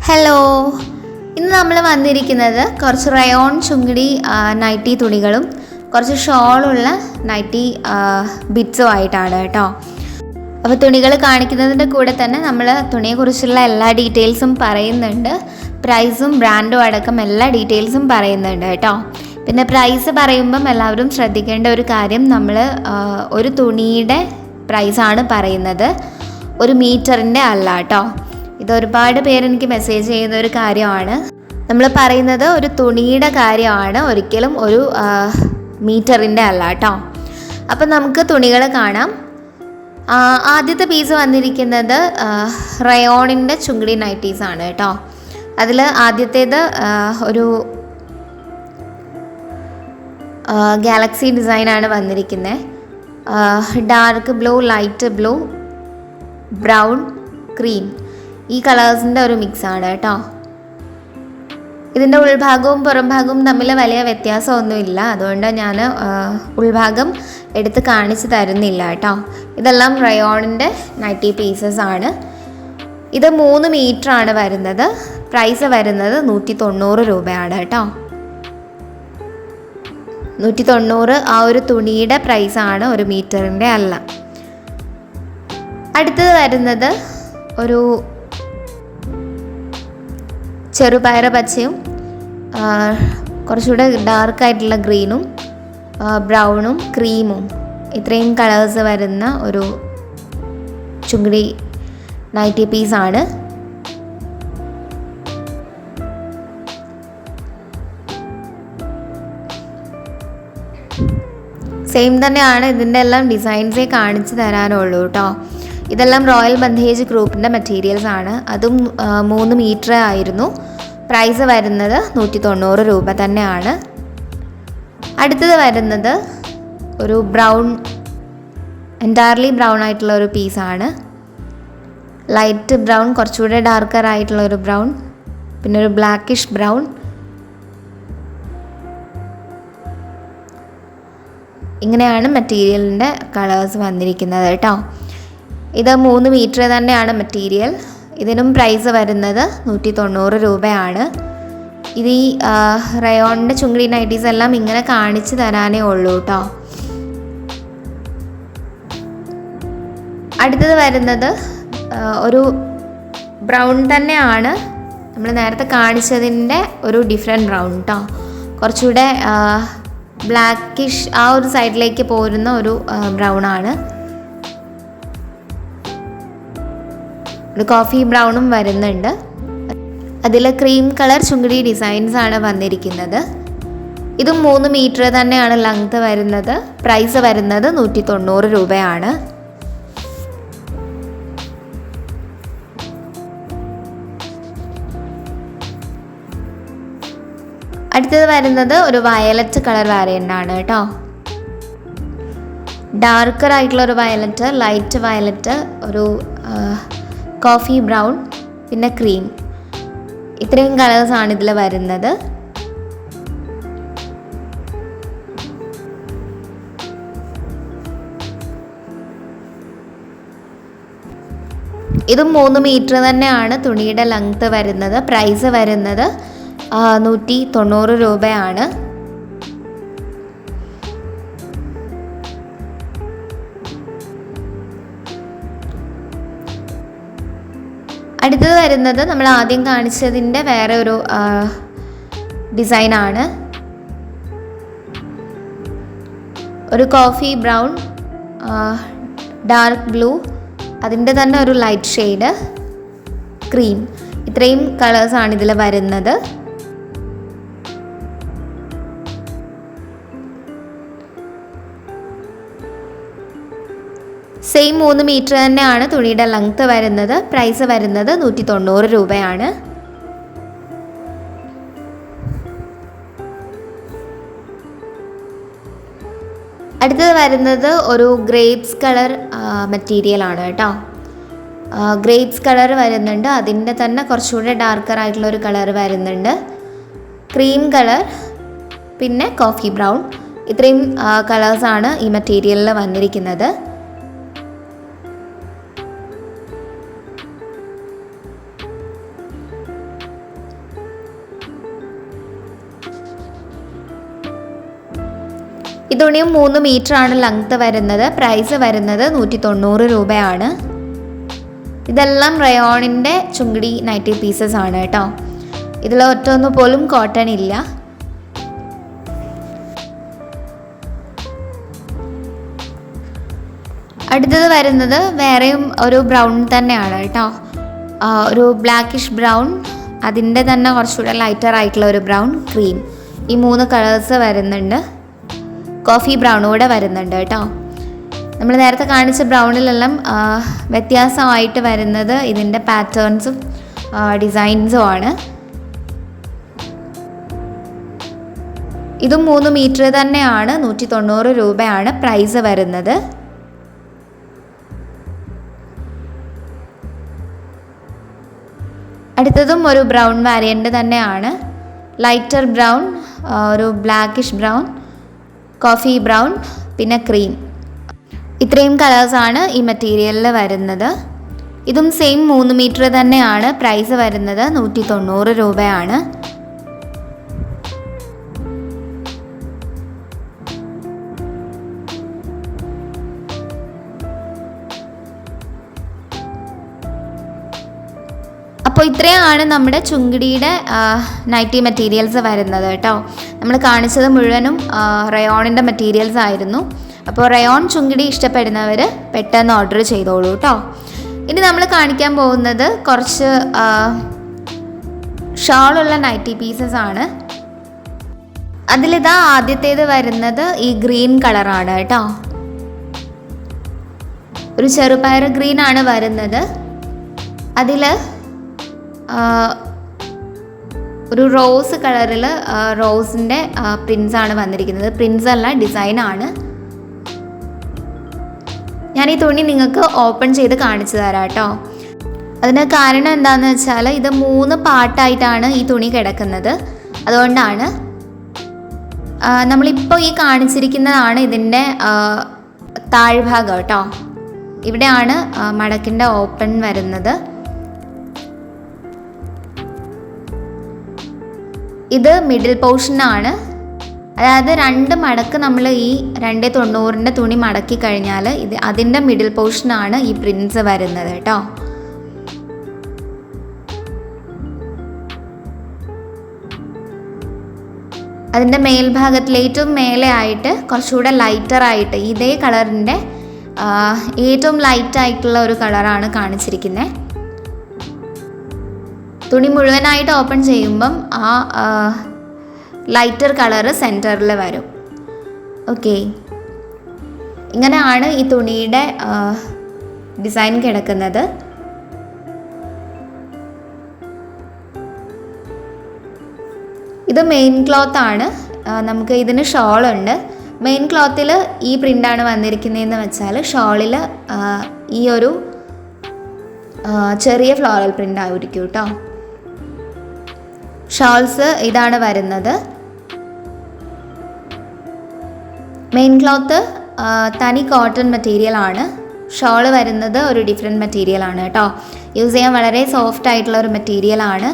Hello, ഇന്ന് നമ്മൾ വന്നിരിക്കുന്നത് കുറച്ച് റയോൺ ചുങ്കിടി നൈറ്റി തുണികളും കുറച്ച് ഷോളുള്ള നൈറ്റി ബിറ്റ്സും ആയിട്ടാണ് കേട്ടോ. അപ്പോൾ തുണികൾ കാണിക്കുന്നതിൻ്റെ കൂടെ തന്നെ നമ്മൾ തുണിയെക്കുറിച്ചുള്ള എല്ലാ ഡീറ്റെയിൽസും പറയുന്നുണ്ട്. പ്രൈസും ബ്രാൻഡും അടക്കം എല്ലാ ഡീറ്റെയിൽസും പറയുന്നുണ്ട് കേട്ടോ. പിന്നെ പ്രൈസ് പറയുമ്പം എല്ലാവരും ശ്രദ്ധിക്കേണ്ട ഒരു കാര്യം, നമ്മൾ ഒരു തുണിയുടെ പ്രൈസാണ് പറയുന്നത്, ഒരു മീറ്ററിൻ്റെ അല്ല കേട്ടോ. ഇതൊരുപാട് പേരെനിക്ക് മെസ്സേജ് ചെയ്യുന്ന ഒരു കാര്യമാണ്. നമ്മൾ പറയുന്നത് ഒരു തുണിയുടെ കാര്യമാണ്, ഒരിക്കലും ഒരു മീറ്ററിൻ്റെ അല്ല കേട്ടോ. അപ്പം നമുക്ക് തുണികൾ കാണാം. ആദ്യത്തെ പീസ് വന്നിരിക്കുന്നത് റയോണിൻ്റെ ചുങ്കിടി നൈറ്റീസാണ് കേട്ടോ. അതിൽ ആദ്യത്തേത് ഒരു ഗാലക്സി ഡിസൈനാണ് വന്നിരിക്കുന്നത്. Dark blue, light blue, brown, cream, ഈ കളേഴ്സിൻ്റെ ഒരു മിക്സാണ് കേട്ടോ. ഇതിൻ്റെ ഉൾഭാഗവും പുറം ഭാഗവും തമ്മിൽ വലിയ വ്യത്യാസമൊന്നുമില്ല, അതുകൊണ്ട് ഞാൻ ഉൾഭാഗം എടുത്ത് കാണിച്ച് തരുന്നില്ല കേട്ടോ. ഇതെല്ലാം റയോണിൻ്റെ നൈറ്റി പീസസ് ആണ്. ഇത് 3 മീറ്ററാണ് വരുന്നത്. പ്രൈസ് വരുന്നത് 190 രൂപയാണ് കേട്ടോ. 190 ആ ഒരു തുണിയുടെ പ്രൈസാണ്, ഒരു മീറ്ററിൻ്റെ അല്ല. അടുത്തത് വരുന്നത് ഒരു ചെറുപയർ പച്ചയും കുറച്ചുകൂടെ ഡാർക്കായിട്ടുള്ള ഗ്രീനും ബ്രൗണും ക്രീമും, ഇത്രയും കളേഴ്സ് വരുന്ന ഒരു ചുങ്കിടി നൈറ്റി പീസാണ്. സെയിം തന്നെയാണ്, ഇതിൻ്റെ എല്ലാം ഡിസൈൻസേ കാണിച്ച് തരാനുള്ളൂ കേട്ടോ. ഇതെല്ലാം റോയൽ ബന്ധേജ് ഗ്രൂപ്പിൻ്റെ മെറ്റീരിയൽസ് ആണ്. അതും 3 മീറ്റർ ആയിരുന്നു. പ്രൈസ് വരുന്നത് 190 രൂപ തന്നെയാണ്. അടുത്തത് വരുന്നത് ഒരു ബ്രൗൺ, എൻറ്റയർലി ബ്രൗൺ ആയിട്ടുള്ള ഒരു പീസാണ്. ലൈറ്റ് ബ്രൗൺ, കുറച്ചുകൂടെ ഡാർക്കർ ആയിട്ടുള്ള ഒരു ബ്രൗൺ, പിന്നെ ഒരു ബ്ലാക്കിഷ് ബ്രൗൺ. ഇങ്ങനെയാണ് മെറ്റീരിയലിൻ്റെ കളേഴ്സ് വന്നിരിക്കുന്നത് കേട്ടോ. ഇത് 3 മീറ്റർ തന്നെയാണ് മെറ്റീരിയൽ. ഇതിനും പ്രൈസ് വരുന്നത് 190 രൂപയാണ്. ഇത് ഈ റയോണിൻ്റെ ചുങ്കിടി നൈറ്റീസ് എല്ലാം ഇങ്ങനെ കാണിച്ച് തരാനേ ഉള്ളൂ കേട്ടോ. അടുത്തത് വരുന്നത് ഒരു ബ്രൗൺ തന്നെയാണ്, നമ്മൾ നേരത്തെ കാണിച്ചതിൻ്റെ ഒരു ഡിഫറെൻറ്റ് ബ്രൗൺ കേട്ടോ. കുറച്ചുകൂടെ ബ്ലാക്കിഷ് ആ ഒരു സൈഡിലേക്ക് പോരുന്ന ഒരു ബ്രൗൺ ആണ്. ഒരു കോഫി ബ്രൗണും വരുന്നുണ്ട്. അതിൽ ക്രീം കളർ ചുങ്കിടി ഡിസൈൻസ് ആണ് വന്നിരിക്കുന്നത്. ഇതും 3 മീറ്റർ തന്നെയാണ് ലെങ്ത് വരുന്നത്. പ്രൈസ് വരുന്നത് 190 രൂപയാണ്. അടുത്തത് വരുന്നത് ഒരു വയലറ്റ് കളർ വേരിയൻ്റ് ആണ് കേട്ടോ. ഡാർക്കർ ആയിട്ടുള്ള ഒരു വയലറ്റ്, ലൈറ്റ് വയലറ്റ്, ഒരു കോഫി ബ്രൗൺ, പിന്നെ ക്രീം, ഇത്രയും കളേഴ്സാണ് ഇതിൽ വരുന്നത്. ഇതും 3 മീറ്റർ തന്നെയാണ് തുണിയുടെ ലെങ്ത് വരുന്നത്. പ്രൈസ് വരുന്നത് 190 രൂപയാണ്. അടുത്തത് വരുന്നത് നമ്മൾ ആദ്യം കാണിച്ചതിൻ്റെ വേറെ ഒരു ഡിസൈനാണ്. ഒരു കോഫി ബ്രൗൺ, ഡാർക്ക് ബ്ലൂ, അതിൻ്റെ തന്നെ ഒരു ലൈറ്റ് ഷെയ്ഡ്, ക്രീം, ഇത്രയും കളേഴ്സാണ് ഇതിൽ വരുന്നത്. സെയിം 3 മീറ്റർ തന്നെയാണ് തുണിയുടെ ലെങ്ത് വരുന്നത്. പ്രൈസ് വരുന്നത് 190 രൂപയാണ്. അടുത്തത് വരുന്നത് ഒരു ഗ്രേപ്സ് കളർ മെറ്റീരിയലാണ് കേട്ടോ. ഗ്രേപ്സ് കളർ വരുന്നുണ്ട്, അതിൻ്റെ തന്നെ കുറച്ചുകൂടെ ഡാർക്കർ ആയിട്ടുള്ള ഒരു കളർ വരുന്നുണ്ട്, ക്രീം കളർ, പിന്നെ കോഫി ബ്രൗൺ, ഇത്രയും കളേഴ്സാണ് ഈ മെറ്റീരിയലിൽ വന്നിരിക്കുന്നത്. ഈ തുണിയും 3 മീറ്ററാണ് ലെങ്ത് വരുന്നത്. പ്രൈസ് വരുന്നത് 190 രൂപയാണ്. ഇതെല്ലാം റയോണിൻ്റെ ചുങ്കിടി നൈറ്റി പീസസ് ആണ് കേട്ടോ. ഇതിൽ ഒറ്റൊന്നു പോലും കോട്ടൺ ഇല്ല. അടുത്തത് വരുന്നത് വേറെയും ഒരു ബ്രൗൺ തന്നെയാണ് കേട്ടോ. ഒരു ബ്ലാക്കിഷ് ബ്രൗൺ, അതിൻ്റെ തന്നെ കുറച്ചുകൂടെ ലൈറ്റർ ആയിട്ടുള്ള ഒരു ബ്രൗൺ, ക്രീം, ഈ 3 കളേഴ്സ് വരുന്നുണ്ട്. കോഫി ബ്രൗൺ കൂടെ വരുന്നുണ്ട് കേട്ടോ. നമ്മൾ നേരത്തെ കാണിച്ച ബ്രൗണിലെല്ലാം വ്യത്യാസമായിട്ട് വരുന്നത് ഇതിൻ്റെ പാറ്റേൺസും ഡിസൈൻസും ആണ്. ഇതും 3 മീറ്റർ തന്നെയാണ്. 190 രൂപയാണ് പ്രൈസ് വരുന്നത്. അടുത്തതും ഒരു ബ്രൗൺ വാരിയൻ്റ് തന്നെയാണ്. ലൈറ്റർ ബ്രൗൺ, ഒരു ബ്ലാക്കിഷ് ബ്രൗൺ, കോഫി ബ്രൗൺ, പിന്നെ ക്രീം, ഇത്രയും കളേഴ്സാണ് ഈ മെറ്റീരിയലിൽ വരുന്നത്. ഇതും സെയിം 3 മീറ്റർ തന്നെയാണ്. പ്രൈസ് വരുന്നത് 190 രൂപയാണ്. അപ്പോൾ ഇത്രയാണ് നമ്മുടെ ചുങ്കിടിയുടെ നൈറ്റി മെറ്റീരിയൽസ് വരുന്നത് കേട്ടോ. നമ്മൾ കാണിച്ചത് മുഴുവനും റയോണിൻ്റെ മെറ്റീരിയൽസ് ആയിരുന്നു. അപ്പോൾ റയോൺ ചുങ്കിടി ഇഷ്ടപ്പെടുന്നവർ പെട്ടെന്ന് ഓർഡർ ചെയ്തോളൂ കേട്ടോ. ഇനി നമ്മൾ കാണിക്കാൻ പോകുന്നത് കുറച്ച് ഷാളുള്ള നൈറ്റി പീസസ് ആണ്. അതിലിതാ ആദ്യത്തേത് വരുന്നത് ഈ ഗ്രീൻ കളറാണ് കേട്ടോ. ഒരു ചെറുപയർ ഗ്രീൻ ആണ് വരുന്നത്. അതിൽ ഒരു റോസ് കളറിൽ റോസിൻ്റെ പ്രിൻസ് ആണ് വന്നിരിക്കുന്നത്. പ്രിൻസ് അല്ല, ഡിസൈനാണ്. ഞാൻ ഈ തുണി നിങ്ങൾക്ക് ഓപ്പൺ ചെയ്ത് കാണിച്ചു തരാം കേട്ടോ. അതിന് കാരണം എന്താണെന്ന് വെച്ചാൽ ഇത് 3 പാർട്ടായിട്ടാണ് ഈ തുണി കിടക്കുന്നത്. അതുകൊണ്ടാണ് നമ്മളിപ്പോൾ ഈ കാണിച്ചിരിക്കുന്നതാണ് ഇതിൻ്റെ താഴ്ഭാഗം കേട്ടോ. ഇവിടെയാണ് മടക്കിൻ്റെ ഓപ്പൺ വരുന്നത്. ഇത് മിഡിൽ പോർഷനാണ്. അതായത് 2 മടക്ക് നമ്മൾ ഈ 290 തുണി മടക്കി കഴിഞ്ഞാൽ അതിൻ്റെ മിഡിൽ പോർഷനാണ് ഈ പ്രിൻസ് വരുന്നത് കേട്ടോ. അതിൻ്റെ മേൽഭാഗത്തിൽ ഏറ്റവും മേലെ ആയിട്ട് കുറച്ചുകൂടെ ലൈറ്ററായിട്ട് ഇതേ കളറിൻ്റെ ഏറ്റവും ലൈറ്റായിട്ടുള്ള ഒരു കളറാണ് കാണിച്ചിരിക്കുന്നത്. തുണി മുഴുവനായിട്ട് ഓപ്പൺ ചെയ്യുമ്പം ആ ലൈറ്റർ കളറ് സെൻറ്ററിൽ വരും. ഓക്കെ, ഇങ്ങനെയാണ് ഈ തുണിയുടെ ഡിസൈൻ കിടക്കുന്നത്. ഇത് മെയിൻ ക്ലോത്ത് ആണ്. നമുക്ക് ഇതിന് ഷോളുണ്ട്. മെയിൻ ക്ലോത്തിൽ ഈ പ്രിൻ്റാണ് വന്നിരിക്കുന്നതെന്ന് വെച്ചാൽ ഷോളിൽ ഈ ഒരു ചെറിയ ഫ്ലോറൽ പ്രിൻ്റ് ആയിരിക്കും കേട്ടോ. ഷോൾസ് ഇതാണ് വരുന്നത്. മെയിൻ ക്ലോത്ത് തനി കോട്ടൺ മെറ്റീരിയൽ ആണ്. ഷോൾ വരുന്നത് ഒരു ഡിഫറെൻറ്റ് മെറ്റീരിയൽ ആണ് കേട്ടോ. യൂസ് ചെയ്യാൻ വളരെ സോഫ്റ്റ് ആയിട്ടുള്ള ഒരു മെറ്റീരിയൽ ആണ്.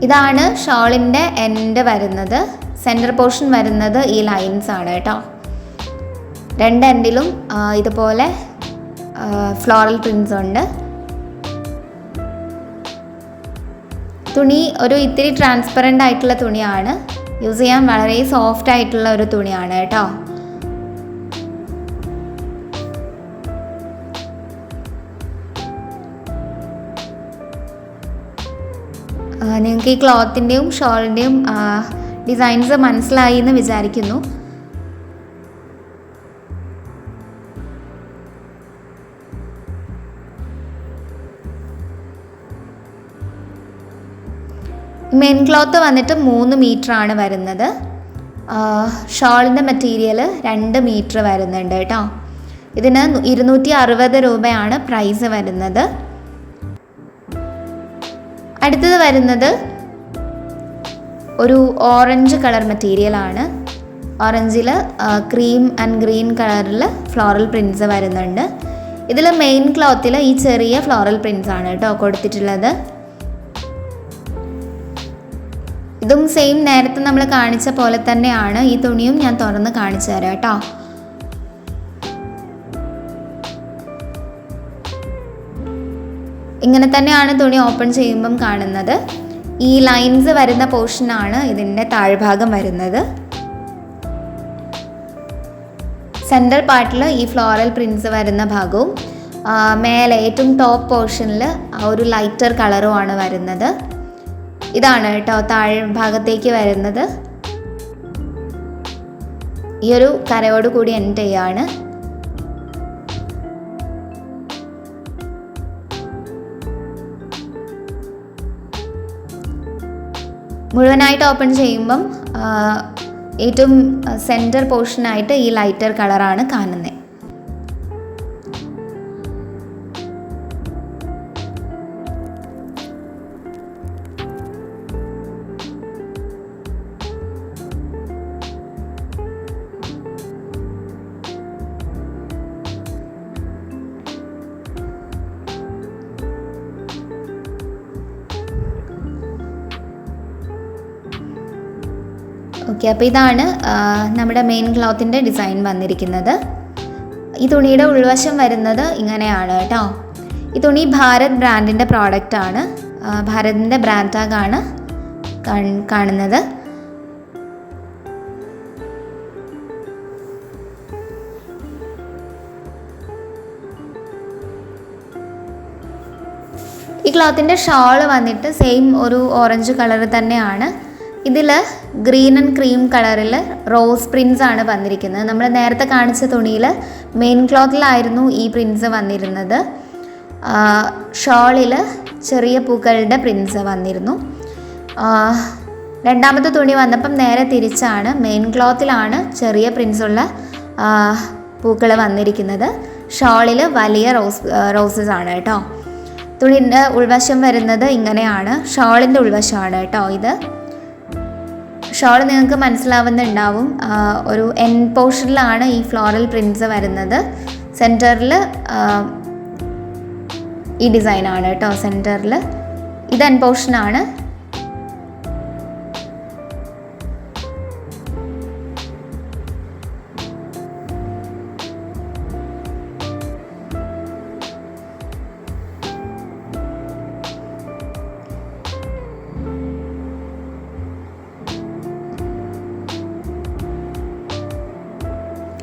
ഇതാണ് ഷോളിൻ്റെ എൻഡ് വരുന്നത്. സെൻറ്റർ പോർഷൻ വരുന്നത് ഈ ലൈൻസ് ആണ് കേട്ടോ. 2 എൻഡിലും ഇതുപോലെ ഫ്ലോറൽ പ്രിൻസ് ഉണ്ട്. തുണി ഒരു ഇത്തിരി ട്രാൻസ്പെറൻ്റ് ആയിട്ടുള്ള തുണിയാണ്. യൂസ് ചെയ്യാൻ വളരെ സോഫ്റ്റ് ആയിട്ടുള്ള ഒരു തുണിയാണ് കേട്ടോ. നിങ്ങൾക്ക് ഈ ക്ലോത്തിൻ്റെയും ഷോളിൻ്റെയും ഡിസൈൻസ് മനസ്സിലായി എന്ന് വിചാരിക്കുന്നു. മെയിൻ ക്ലോത്ത് വന്നിട്ട് 3 മീറ്റർ ആണ് വരുന്നത്. ഷോളിൻ്റെ മെറ്റീരിയൽ 2 മീറ്റർ വരുന്നുണ്ട് കേട്ടോ. ഇതിന് 260 രൂപയാണ് പ്രൈസ് വരുന്നത്. അടുത്തത് വരുന്നത് ഒരു ഓറഞ്ച് കളർ മെറ്റീരിയൽ ആണ്. ഓറഞ്ചിൽ ക്രീം ആൻഡ് ഗ്രീൻ കളറിൽ ഫ്ലോറൽ പ്രിൻസ് വരുന്നുണ്ട്. ഇതിൽ മെയിൻ ക്ലോത്തിൽ ഈ ചെറിയ ഫ്ലോറൽ പ്രിൻസ് ആണ് കേട്ടോ കൊടുത്തിട്ടുള്ളത്. ഇതും സെയിം നേരത്തെ നമ്മൾ കാണിച്ച പോലെ തന്നെയാണ്. ഈ തുണിയും ഞാൻ തുറന്ന് കാണിച്ചു തരാം കേട്ടോ. ഇങ്ങനെ തന്നെയാണ് തുണി ഓപ്പൺ ചെയ്യുമ്പം കാണുന്നത്. ഈ ലൈൻസ് വരുന്ന പോർഷനാണ് ഇതിൻ്റെ താഴ്ഭാഗം വരുന്നത്. സെൻട്രൽ പാർട്ടിൽ ഈ ഫ്ലോറൽ പ്രിൻസ് വരുന്ന ഭാഗവും മേലെ ഏറ്റവും ടോപ്പ് പോർഷനിൽ ഒരു ലൈറ്റർ കളറുമാണ് വരുന്നത്. ഇതാണ് കേട്ടോ താഴ്ഭാഗത്തേക്ക് വരുന്നത്. ഈ ഒരു കരയോട് കൂടി എൻഡ് ചെയ്യാണ്. മുഴുവനായിട്ട് ഓപ്പൺ ചെയ്യുമ്പം ഏറ്റവും സെൻറ്റർ പോർഷനായിട്ട് ഈ ലൈറ്റർ കളറാണ് കാണുന്നത്. ഓക്കെ, അപ്പോൾ ഇതാണ് നമ്മുടെ മെയിൻ ക്ലോത്തിൻ്റെ ഡിസൈൻ വന്നിരിക്കുന്നത്. ഈ തുണിയുടെ ഉൾവശം വരുന്നത് ഇങ്ങനെയാണ് കേട്ടോ. ഈ തുണി ഭാരത് ബ്രാൻഡിൻ്റെ പ്രോഡക്റ്റാണ്. ഭാരതിൻ്റെ ബ്രാൻഡ് ടാഗാണ് കാണുന്നത്. ഈ ക്ലോത്തിൻ്റെ ഷോൾ വന്നിട്ട് സെയിം ഒരു ഓറഞ്ച് കളർ തന്നെയാണ്. ഇതിൽ ഗ്രീൻ ആൻഡ് ക്രീം കളറിൽ റോസ് പ്രിൻസ് ആണ് വന്നിരിക്കുന്നത്. നമ്മൾ നേരത്തെ കാണിച്ച തുണിയിൽ മെയിൻ ക്ലോത്തിലായിരുന്നു ഈ പ്രിൻസ് വന്നിരുന്നത്. ഷോളിൽ ചെറിയ പൂക്കളുടെ പ്രിൻസ് വന്നിരുന്നു. രണ്ടാമത്തെ തുണി വന്നപ്പം നേരെ തിരിച്ചാണ്. മെയിൻ ക്ലോത്തിലാണ് ചെറിയ പ്രിൻസുള്ള പൂക്കൾ വന്നിരിക്കുന്നത്. ഷോളിൽ വലിയ റോസസ് ആണ് കേട്ടോ. തുണിൻ്റെ ഉൾവശം വരുന്നത് ഇങ്ങനെയാണ്. ഷോളിൻ്റെ ഉൾവശമാണ് കേട്ടോ ഇത്. ഷോൾ നിങ്ങൾക്ക് മനസ്സിലാവുന്നുണ്ടാവും. ഒരു എൻ പോർഷനിലാണ് ഈ ഫ്ലോറൽ പ്രിൻസ് വരുന്നത്. സെൻറ്ററിൽ ഈ ഡിസൈനാണ് കേട്ടോ. സെൻറ്ററിൽ ഇത് എൻ പോർഷനാണ്.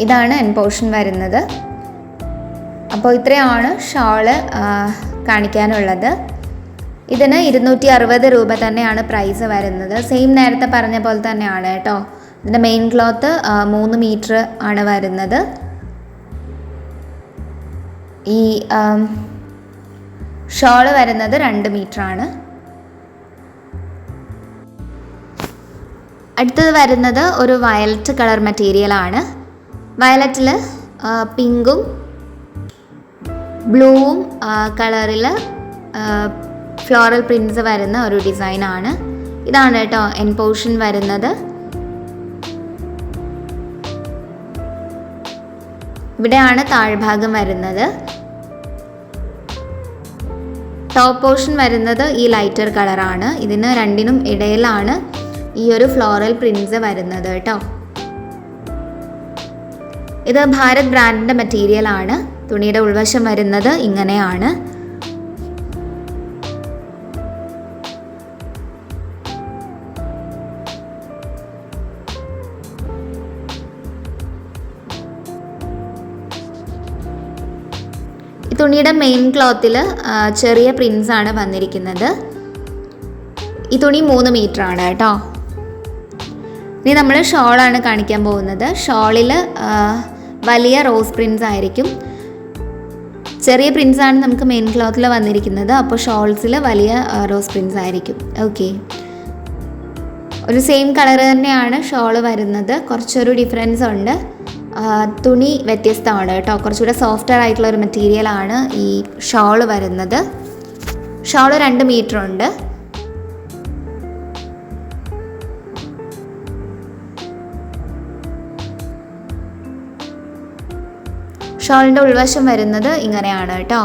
ഇതാണ് എൻ പോർഷൻ വരുന്നത്. അപ്പോൾ ഇത്രയാണ് ഷോള് കാണിക്കാനുള്ളത്. ഇതിന് 260 രൂപ തന്നെയാണ് പ്രൈസ് വരുന്നത്. സെയിം നേരത്തെ പറഞ്ഞ പോലെ തന്നെയാണ് കേട്ടോ. ഇതിൻ്റെ മെയിൻ ക്ലോത്ത് 3 മീറ്റർ ആണ് വരുന്നത്. ഈ ഷോള് വരുന്നത് 2 മീറ്റർ ആണ്. അടുത്തത് വരുന്നത് ഒരു വയലറ്റ് കളർ മെറ്റീരിയലാണ്. വയലറ്റിൽ പിങ്കും ബ്ലൂവും കളറിൽ ഫ്ലോറൽ പ്രിൻസ് വരുന്ന ഒരു ഡിസൈനാണ്. ഇതാണ് കേട്ടോ എൻ പോർഷൻ വരുന്നത്. ഇവിടെയാണ് താഴ്ഭാഗം വരുന്നത്. ടോപ്പ് പോർഷൻ വരുന്നത് ഈ ലൈറ്റർ കളറാണ്. ഇതിന് രണ്ടിനും ഇടയിലാണ് ഈ ഒരു ഫ്ലോറൽ പ്രിൻസ് വരുന്നത് കേട്ടോ. ഇത് ഭാരത് ബ്രാൻഡിൻ്റെ മെറ്റീരിയലാണ്. തുണിയുടെ ഉൾവശം വരുന്നത് ഇങ്ങനെയാണ്. ഈ തുണിയുടെ മെയിൻ ക്ലോത്തിൽ ചെറിയ പ്രിൻസ് ആണ് വന്നിരിക്കുന്നത്. ഈ തുണി 3 മീറ്റർ ആണ് കേട്ടോ. ഇനി നമ്മൾ ഷോളാണ് കാണിക്കാൻ പോകുന്നത്. ഷോളിൽ വലിയ റോസ് പ്രിൻസ് ആയിരിക്കും. ചെറിയ പ്രിൻസാണ് നമുക്ക് മെയിൻ ക്ലോത്തിൽ വന്നിരിക്കുന്നത്. അപ്പോൾ ഷോൾസിൽ വലിയ റോസ് പ്രിൻസ് ആയിരിക്കും. ഓക്കെ, ഒരു സെയിം കളർ തന്നെയാണ് ഷോള് വരുന്നത്. കുറച്ചൊരു ഡിഫറൻസ് ഉണ്ട്. തുണി വ്യത്യസ്തമാണ് കേട്ടോ. കുറച്ചുകൂടെ സോഫ്റ്റർ ആയിട്ടുള്ള ഒരു മെറ്റീരിയലാണ് ഈ ഷോള് വരുന്നത്. ഷോള് 2 മീറ്റർ ഉണ്ട്. ഷോളിൻ്റെ ഉൾവശം വരുന്നത് ഇങ്ങനെയാണ് കേട്ടോ.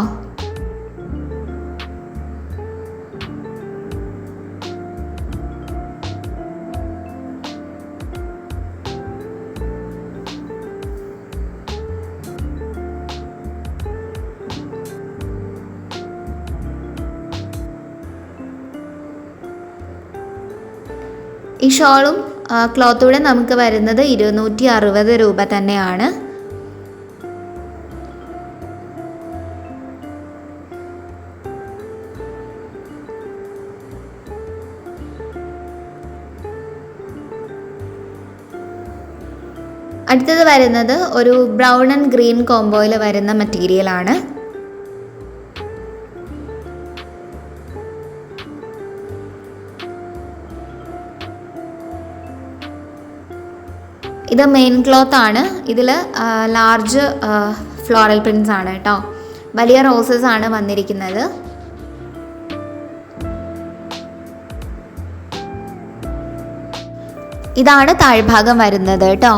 ഈ ഷോളും ക്ലോത്തൂടെ നമുക്ക് വരുന്നത് 260 രൂപ തന്നെയാണ്. അടുത്തത് വരുന്നത് ഒരു ബ്രൗൺ ആൻഡ് ഗ്രീൻ കോംബോയിൽ വരുന്ന മെറ്റീരിയലാണ്. ഇത് മെയിൻ ക്ലോത്ത് ആണ്. ഇതിൽ ലാർജ് ഫ്ലോറൽ പ്രിൻസ് ആണ് കേട്ടോ. വലിയ റോസസ് ആണ് വന്നിരിക്കുന്നത്. ഇതാണ് താഴ്ഭാഗം വരുന്നത് കേട്ടോ.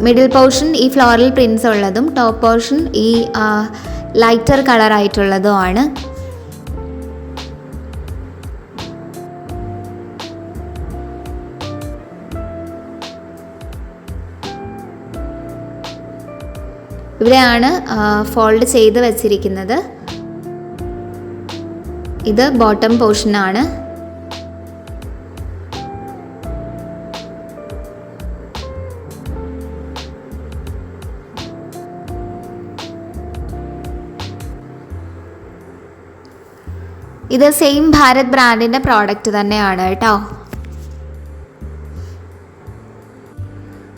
മിഡിൽ പോർഷൻ ഈ ഫ്ലോറൽ പ്രിൻസ് ഉള്ളതും ടോപ്പ് പോർഷൻ ഈ ലൈറ്റർ കളർ ആയിട്ടുള്ളതുമാണ്. ഇവിടെയാണ് ഫോൾഡ് ചെയ്ത് വെച്ചിരിക്കുന്നത്. ഇത് ബോട്ടം പോർഷനാണ്. ഇത് സെയിം ഭാരത് ബ്രാൻഡിൻ്റെ പ്രോഡക്റ്റ് തന്നെയാണ് കേട്ടോ.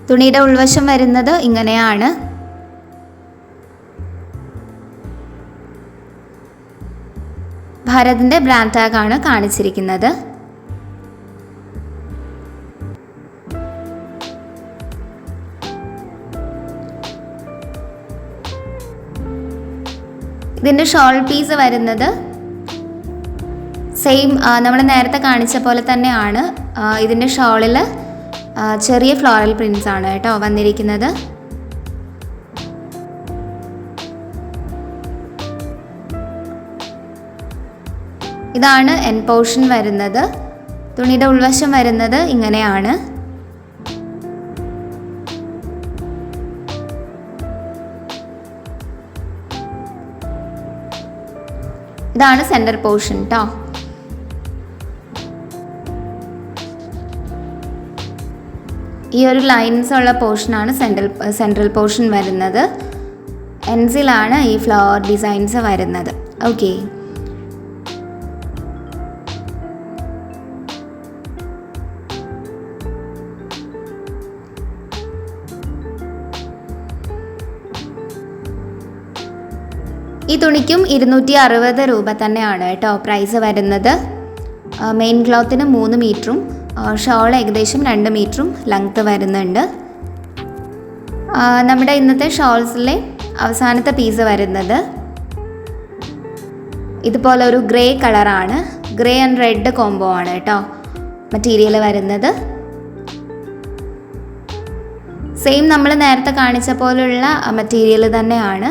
തുണിയുടെ ഉൾവശം വരുന്നത് ഇങ്ങനെയാണ്. ഭാരതിൻ്റെ ബ്രാൻഡ് ടാഗാണ് കാണിച്ചിരിക്കുന്നത്. ഇതിൻ്റെ ഷോൾ പീസ് വരുന്നത് സെയിം നമ്മൾ നേരത്തെ കാണിച്ച പോലെ തന്നെയാണ്. ഇതിൻ്റെ ഷോളിൽ ചെറിയ ഫ്ലോറൽ പ്രിൻസ് ആണ് കേട്ടോ വന്നിരിക്കുന്നത്. ഇതാണ് എൻ പോർഷൻ വരുന്നത്. തുണിയുടെ ഉൾവശം വരുന്നത് ഇങ്ങനെയാണ്. ഇതാണ് സെൻറ്റർ പോർഷൻ കേട്ടോ. ഈ ഒരു ലൈൻസ് ഉള്ള പോർഷനാണ് സെൻട്രൽ പോർഷൻ വരുന്നത്. എൻസിലാണ് ഈ ഫ്ലവർ ഡിസൈൻസ് വരുന്നത്. ഓക്കെ, ഈ തുണിക്കും 260 രൂപ തന്നെയാണ് കേട്ടോ പ്രൈസ് വരുന്നത്. മെയിൻ ക്ലോത്തിന് 3 മീറ്ററും ഷോൾ ഏകദേശം 2 മീറ്ററും ലെങ്ത്ത് വരുന്നുണ്ട്. നമ്മുടെ ഇന്നത്തെ ഷോൾസിലെ അവസാനത്തെ പീസ് വരുന്നത് ഇതുപോലെ ഒരു ഗ്രേ കളറാണ്. ഗ്രേ ആൻഡ് റെഡ് കോംബോ ആണ് കേട്ടോ മെറ്റീരിയൽ വരുന്നത്. സെയിം നമ്മൾ നേരത്തെ കാണിച്ച പോലുള്ള മെറ്റീരിയൽ തന്നെയാണ്.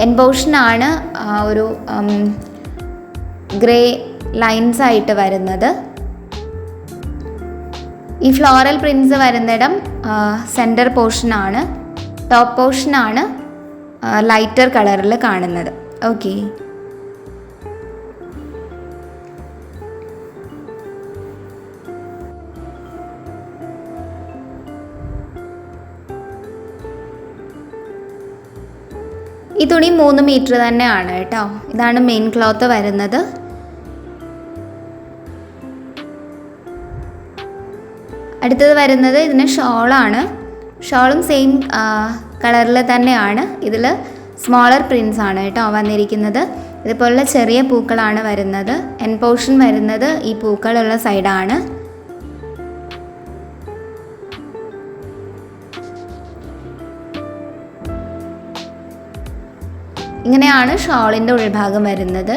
എൻ പോർഷനാണ് ഒരു ഗ്രേ ലൈൻസ് ആയിട്ട് വരുന്നത്. ഈ ഫ്ലോറൽ പ്രിൻസ് വരുന്നിടം സെൻറ്റർ പോർഷനാണ്. ടോപ്പ് പോർഷനാണ് ലൈറ്റർ കളറിൽ കാണുന്നത്. ഓക്കെ, ഈ തുണി 3 മീറ്റർ തന്നെയാണ് കേട്ടോ. ഇതാണ് മെയിൻ ക്ലോത്ത് വരുന്നത്. അടുത്തത് വരുന്നത് ഇതിന് ഷോളാണ്. ഷോളും സെയിം കളറിൽ തന്നെയാണ്. ഇതിൽ സ്മോളർ പ്രിൻസ് ആണ് കേട്ടോ വന്നിരിക്കുന്നത്. ഇതുപോലുള്ള ചെറിയ പൂക്കളാണ് വരുന്നത്. എൻ പോർഷൻ വരുന്നത് ഈ പൂക്കളുള്ള സൈഡാണ്. ഇങ്ങനെയാണ് ഷോളിൻ്റെ ഉൾഭാഗം വരുന്നത്.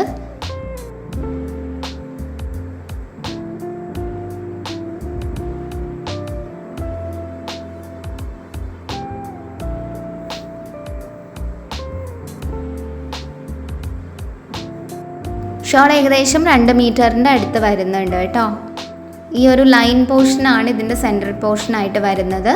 ഷോൾ ഏകദേശം 2 മീറ്ററിൻ്റെ അടുത്ത് വരുന്നുണ്ട് കേട്ടോ. ഈ ഒരു ലൈൻ പോർഷനാണ് ഇതിൻ്റെ സെൻട്രൽ പോർഷനായിട്ട് വരുന്നത്.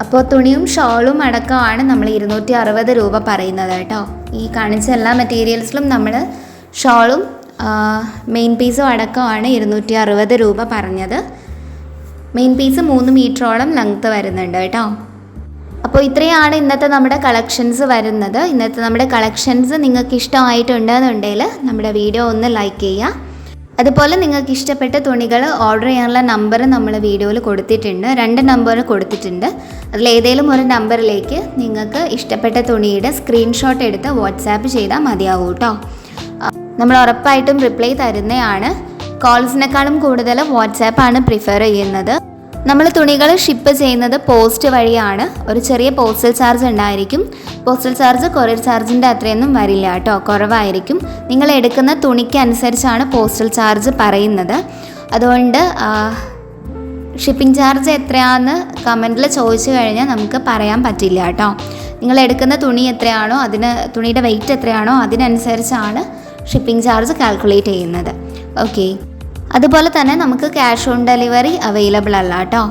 അപ്പോൾ തുണിയും ഷോളും അടക്കമാണ് നമ്മൾ 260 രൂപ പറയുന്നത് കേട്ടോ. ഈ കാണിച്ച എല്ലാ മെറ്റീരിയൽസിലും നമ്മൾ ഷോളും മെയിൻ പീസും അടക്കമാണ് 260 രൂപ പറഞ്ഞത്. മെയിൻ പീസ് 3 മീറ്ററോളം ലെങ്ത്ത് വരുന്നുണ്ട് കേട്ടോ. അപ്പോൾ ഇത്രയാണ് ഇന്നത്തെ നമ്മുടെ കളക്ഷൻസ് വരുന്നത്. ഇന്നത്തെ നമ്മുടെ കളക്ഷൻസ് നിങ്ങൾക്ക് ഇഷ്ടമായിട്ടുണ്ടെന്നുണ്ടെങ്കിൽ നമ്മുടെ വീഡിയോ ഒന്ന് ലൈക്ക് ചെയ്യുക. അതുപോലെ നിങ്ങൾക്ക് ഇഷ്ടപ്പെട്ട തുണികൾ ഓർഡർ ചെയ്യാനുള്ള നമ്പർ നമ്മൾ വീഡിയോയിൽ കൊടുത്തിട്ടുണ്ട്. 2 നമ്പർ കൊടുത്തിട്ടുണ്ട്. അതിലേതെങ്കിലും ഒരു നമ്പറിലേക്ക് നിങ്ങൾക്ക് ഇഷ്ടപ്പെട്ട തുണിയുടെ സ്ക്രീൻഷോട്ട് എടുത്ത് വാട്സാപ്പ് ചെയ്താൽ മതിയാവും കേട്ടോ. നമ്മൾ ഉറപ്പായിട്ടും റിപ്ലൈ തരുന്നതാണ്. കോൾസിനേക്കാളും കൂടുതൽ വാട്സാപ്പാണ് പ്രിഫർ ചെയ്യുന്നത്. നമ്മൾ തുണികൾ ഷിപ്പ് ചെയ്യുന്നത് പോസ്റ്റ് വഴിയാണ്. ഒരു ചെറിയ പോസ്റ്റൽ ചാർജ് ഉണ്ടായിരിക്കും. പോസ്റ്റൽ ചാർജ് കൊറിയർ ചാർജിൻ്റെ അത്രയൊന്നും വരില്ല കേട്ടോ, കുറവായിരിക്കും. നിങ്ങൾ എടുക്കുന്ന തുണിക്ക് അനുസരിച്ചാണ് പോസ്റ്റൽ ചാർജ് പറയുന്നത്. അതുകൊണ്ട് ഷിപ്പിംഗ് ചാർജ് എത്രയാണെന്ന് കമൻറ്റിൽ ചോദിച്ചു കഴിഞ്ഞാൽ നമുക്ക് പറയാൻ പറ്റില്ല കേട്ടോ. നിങ്ങൾ എടുക്കുന്ന തുണി എത്രയാണോ തുണിയുടെ വെയിറ്റ് എത്രയാണോ അതിനനുസരിച്ചാണ് ഷിപ്പിംഗ് ചാർജ് കാൽക്കുലേറ്റ് ചെയ്യുന്നത്. ഓക്കെ, അതുപോലെ തന്നെ നമുക്ക് ക്യാഷ് ഓൺ ഡെലിവറി അവൈലബിൾ അല്ല കേട്ടോ.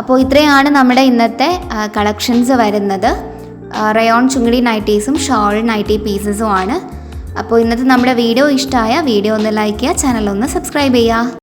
അപ്പോൾ ഇത്രയാണ് നമ്മുടെ ഇന്നത്തെ കളക്ഷൻസ് വരുന്നത്. റയോൺ ചുങ്കിടി നൈറ്റീസും ഷോൾ നൈറ്റി പീസസും ആണ്. അപ്പോൾ ഇന്നത്തെ നമ്മുടെ വീഡിയോ ഇഷ്ടമായ വീഡിയോ ഒന്ന് ലൈക്ക് ചെയ്യുക, ചാനൽ ഒന്ന് സബ്സ്ക്രൈബ് ചെയ്യുക.